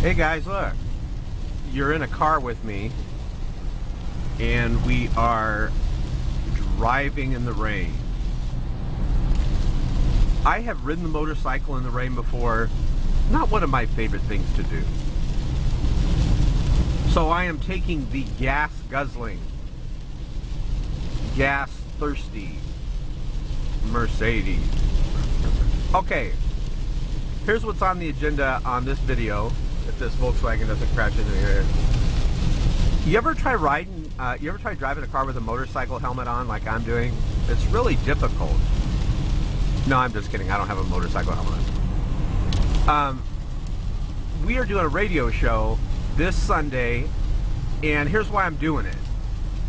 Hey guys, look, you're in a car with me and we are driving in the rain. I have ridden the motorcycle in the rain before. Not one of my favorite things to do. So I am taking the gas guzzling, gas thirsty Mercedes. Okay, here's what's on the agenda on this video. If this Volkswagen doesn't crash into here. You ever try driving a car with a motorcycle helmet on like I'm doing? It's really difficult. No, I'm just kidding. I don't have a motorcycle helmet on. We are doing a radio show this Sunday, and here's why I'm doing it.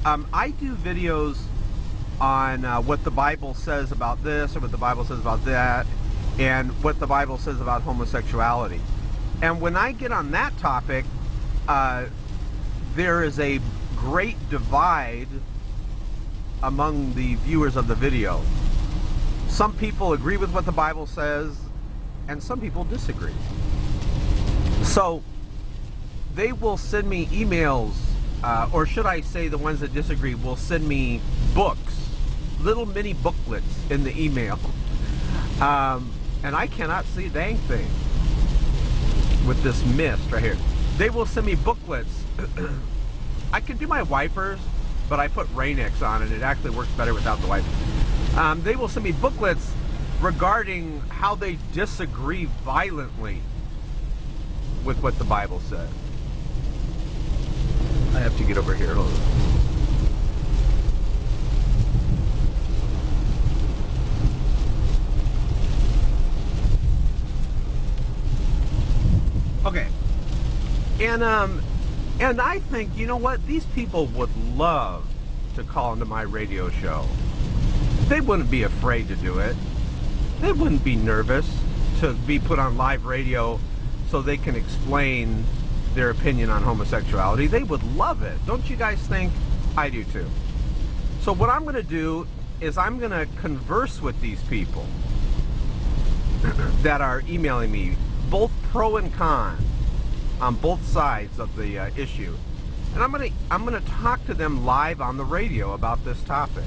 I do videos on what the Bible says about this, or what the Bible says about that, and what the Bible says about homosexuality. And when I get on that topic, there is a great divide among the viewers of the video. Some people agree with what the Bible says, and some people disagree. So they will send me emails, or should I say the ones that disagree will send me books, little mini booklets in the email. And I cannot see a dang thing with this mist right here. They will send me booklets. I can do my wipers, but I put Rain-X on and it actually works better without the wipers. They will send me booklets regarding how they disagree violently with what the Bible says. I have to get over here. Hold on. Okay, and I think, you know what, these people would love to call into my radio show. They wouldn't be afraid to do it. They wouldn't be nervous to be put on live radio so they can explain their opinion on homosexuality. They would love it. Don't you guys think? I do too. So what I'm going to do is I'm going to converse with these people that are emailing me, both pro and con, on both sides of the issue, and I'm gonna talk to them live on the radio about this topic.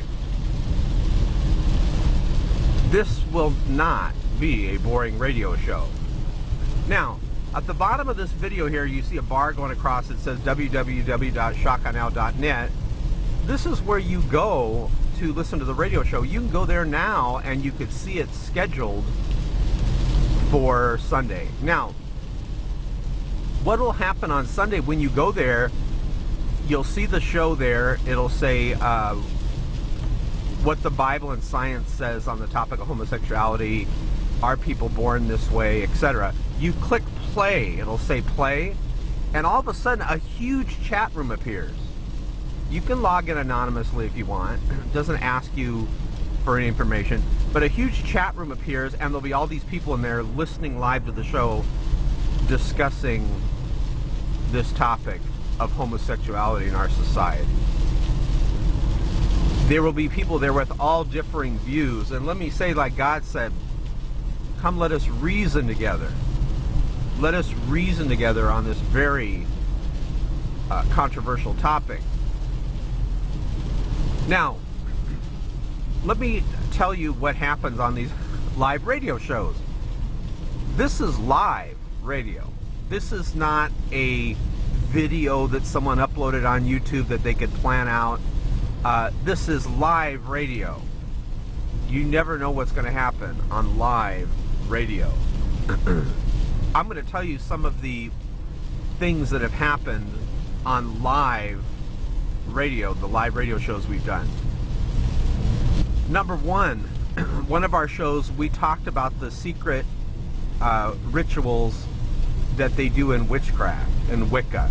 This will not be a boring radio show. Now, at the bottom of this video here, you see a bar going across that says www.shotgunnow.net. This is where you go to listen to the radio show. You can go there now and you could see it scheduled for Sunday. Now, what will happen on Sunday when you go there, you'll see the show there. It'll say what the Bible and science says on the topic of homosexuality, are people born this way, etc. You click play, it'll say play, and all of a sudden a huge chat room appears. You can log in anonymously if you want. It doesn't ask you for any information, but a huge chat room appears and there'll be all these people in there listening live to the show, discussing this topic of homosexuality in our society. There will be people there with all differing views, and let me say, like God said, come let us reason together. Let us reason together on this very controversial topic. Now, let me tell you what happens on these live radio shows. This is live radio. This is not a video that someone uploaded on YouTube that they could plan out. This is live radio. You never know what's going to happen on live radio. I'm going to tell you some of the things that have happened on live radio, the live radio shows we've done. Number one of our shows, we talked about the secret rituals that they do in witchcraft and Wicca.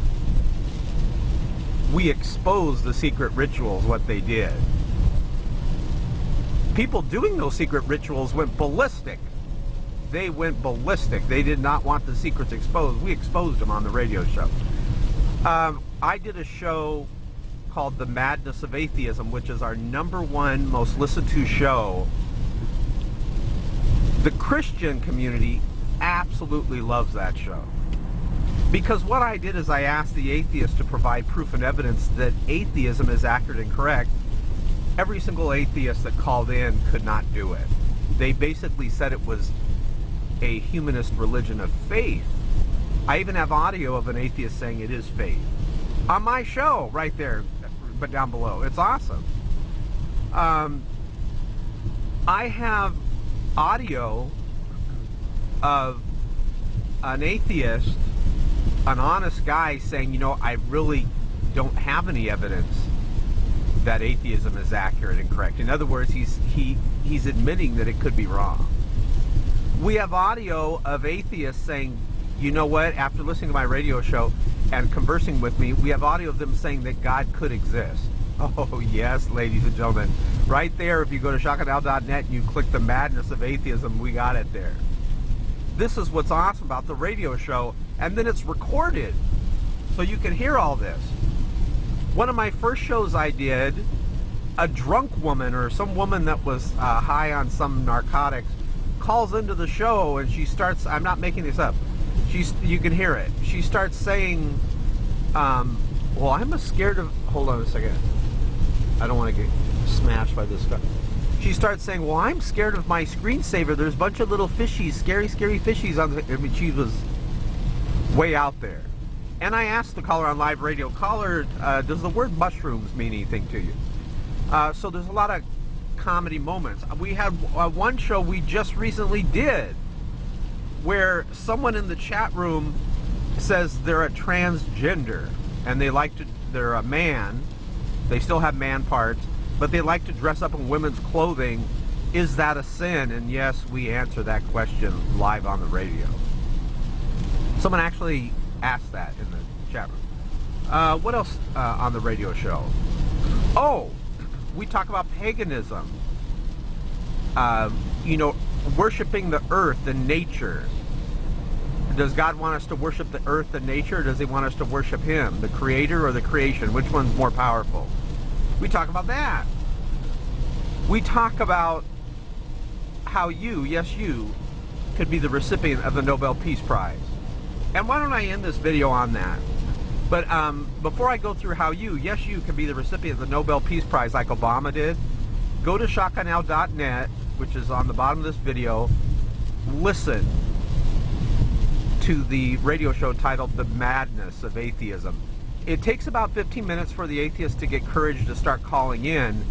We exposed the secret rituals, what they did. People doing those secret rituals went ballistic. They went ballistic. They did not want the secrets exposed. We exposed them on the radio show. I did a show called The Madness of Atheism, which is our #1 most listened to show. The Christian community absolutely loves that show. Because what I did is I asked the atheist to provide proof and evidence that atheism is accurate and correct. Every single atheist that called in could not do it. They basically said it was a humanist religion of faith. I even have audio of an atheist saying it is faith. On my show, right there, but down below. It's awesome. I have audio of an atheist, an honest guy saying, you know, I really don't have any evidence that atheism is accurate and correct. In other words, he's admitting that it could be wrong. We have audio of atheists saying, you know what, after listening to my radio show and conversing with me, we have audio of them saying that God could exist. Oh yes, ladies and gentlemen. Right there, if you go to shockandhow.net and you click the madness of atheism, we got it there. This is what's awesome about the radio show, and then it's recorded, so you can hear all this. One of my first shows I did, a drunk woman or some woman that was high on some narcotics calls into the show and she starts, I'm not making this up, you can hear it. She starts saying, well, I'm scared of, hold on a second. I don't want to get smashed by this guy. She starts saying, well, I'm scared of my screensaver. There's a bunch of little fishies, scary fishies on the, I mean, she was way out there. And I asked the caller on live radio, caller, does the word mushrooms mean anything to you? So there's a lot of comedy moments. We had one show we just recently did where someone in the chat room says they're a transgender and they're a man. They still have man parts, but they like to dress up in women's clothing. Is that a sin? And yes, we answer that question live on the radio. Someone actually asked that in the chat room. What else on the radio show? Oh, we talk about paganism. You know, worshiping the earth and nature. Does God want us to worship the earth and nature, or does he want us to worship him, the creator or the creation? Which one's more powerful? We talk about that. We talk about how you, yes you, could be the recipient of the Nobel Peace Prize. And why don't I end this video on that? But before I go through how you, yes you, can be the recipient of the Nobel Peace Prize like Obama did, go to shockandhow.net, which is on the bottom of this video, listen to the radio show titled The Madness of Atheism. It takes about 15 minutes for the atheists to get courage to start calling in,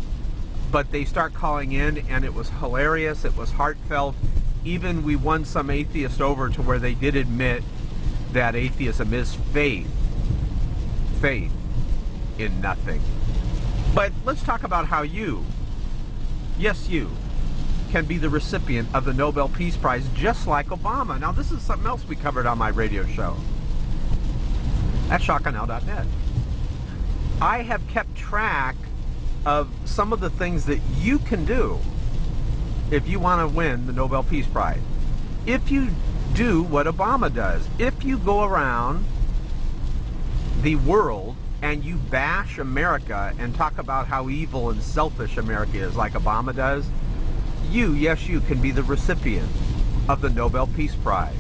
but they start calling in and it was hilarious, it was heartfelt. Even we won some atheists over to where they did admit that atheism is faith in nothing. But let's talk about how you, yes you, can be the recipient of the Nobel Peace Prize just like Obama. Now this is something else we covered on my radio show at shockandhow.net. I have kept track of some of the things that you can do if you want to win the Nobel Peace Prize. If you do what Obama does, if you go around the world and you bash America and talk about how evil and selfish America is like Obama does, you, yes you, can be the recipient of the Nobel Peace Prize.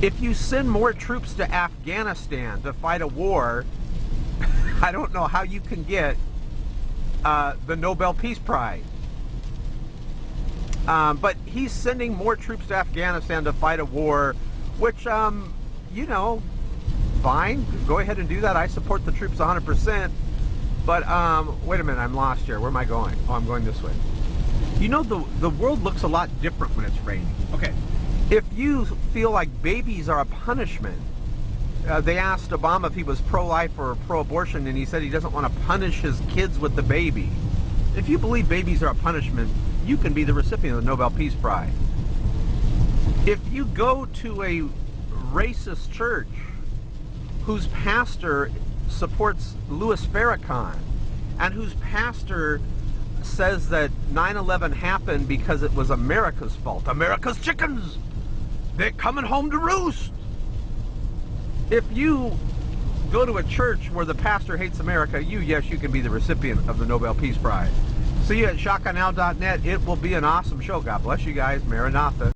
If you send more troops to Afghanistan to fight a war, I don't know how you can get the Nobel Peace Prize. But he's sending more troops to Afghanistan to fight a war, which, you know, fine, go ahead and do that. I support the troops 100%. But, wait a minute, I'm lost here. Where am I going? Oh, I'm going this way. You know, the world looks a lot different when it's raining. Okay, if you feel like babies are a punishment, they asked Obama if he was pro-life or pro-abortion, and he said he doesn't want to punish his kids with the baby. If you believe babies are a punishment, you can be the recipient of the Nobel Peace Prize. If you go to a racist church whose pastor supports Louis Farrakhan, and whose pastor says that 9/11 happened because it was America's fault. America's chickens! They're coming home to roost! If you go to a church where the pastor hates America, yes, you can be the recipient of the Nobel Peace Prize. See you at shockandhow.net. It will be an awesome show. God bless you guys. Maranatha.